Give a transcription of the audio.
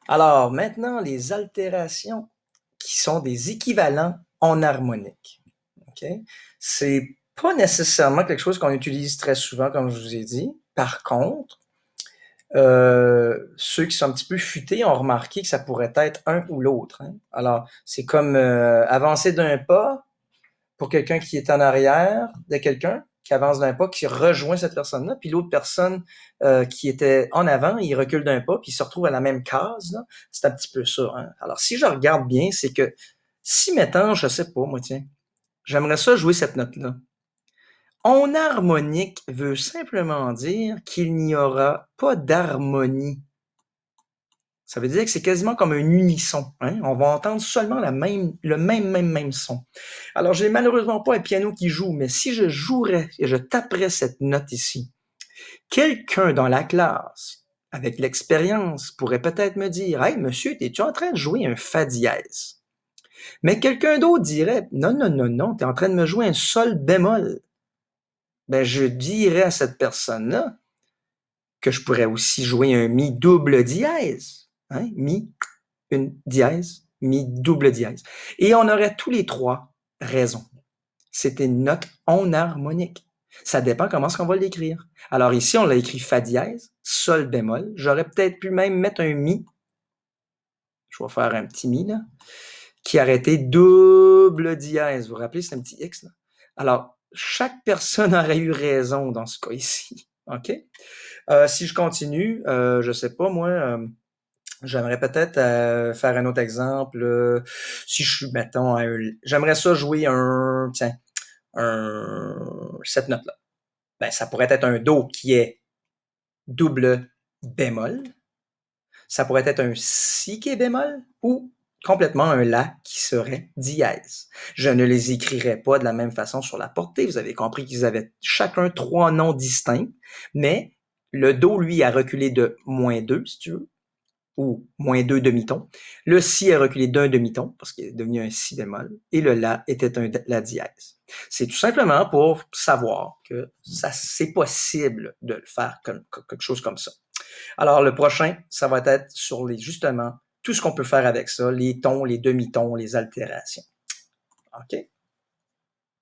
Alors, maintenant, les altérations qui sont des équivalents en harmonique. OK? C'est pas nécessairement quelque chose qu'on utilise très souvent, comme je vous ai dit. Par contre, ceux qui sont un petit peu futés ont remarqué que ça pourrait être un ou l'autre. Hein. Alors, c'est comme avancer d'un pas pour quelqu'un qui est en arrière de quelqu'un, qui avance d'un pas, qui rejoint cette personne-là, puis l'autre personne qui était en avant, il recule d'un pas, puis il se retrouve à la même case. Là. C'est un petit peu ça. Hein. Alors, si je regarde bien, c'est que si, mettons, je sais pas, moi, tiens, j'aimerais ça jouer cette note-là. En harmonique veut simplement dire qu'il n'y aura pas d'harmonie. Ça veut dire que c'est quasiment comme un unisson. Hein? On va entendre seulement le même son. Alors, j'ai malheureusement pas un piano qui joue, mais si je jouerais et je taperais cette note ici, quelqu'un dans la classe, avec l'expérience, pourrait peut-être me dire, hey, monsieur, es-tu en train de jouer un fa dièse? Mais quelqu'un d'autre dirait, non, non, non, non, tu es en train de me jouer un sol bémol. Ben, je dirais à cette personne-là que je pourrais aussi jouer un mi double dièse. Hein? Mi, une dièse, mi double dièse. Et on aurait tous les trois raison. C'est une note en harmonique. Ça dépend comment est-ce qu'on va l'écrire. Alors ici, on l'a écrit fa dièse, sol bémol. J'aurais peut-être pu même mettre un mi. Je vais faire un petit mi, là. Qui aurait été double dièse. Vous vous rappelez, c'est un petit X, là. Alors, chaque personne aurait eu raison dans ce cas ici. OK? Si je continue, je sais pas, moi, j'aimerais peut-être faire un autre exemple. Si je suis, mettons, j'aimerais ça jouer tiens, cette note-là. Ben, ça pourrait être un Do qui est double bémol. Ça pourrait être un Si qui est bémol ou complètement un La qui serait dièse. Je ne les écrirais pas de la même façon sur la portée. Vous avez compris qu'ils avaient chacun trois noms distincts, mais le Do, lui, a reculé de -2, si tu veux, ou -2 demi-ton. Le Si a reculé d'un demi-ton parce qu'il est devenu un Si bémol et le La était un La dièse. C'est tout simplement pour savoir que ça c'est possible de le faire quelque chose comme ça. Alors le prochain, ça va être sur justement tout ce qu'on peut faire avec ça, les tons, les demi-tons, les altérations. OK?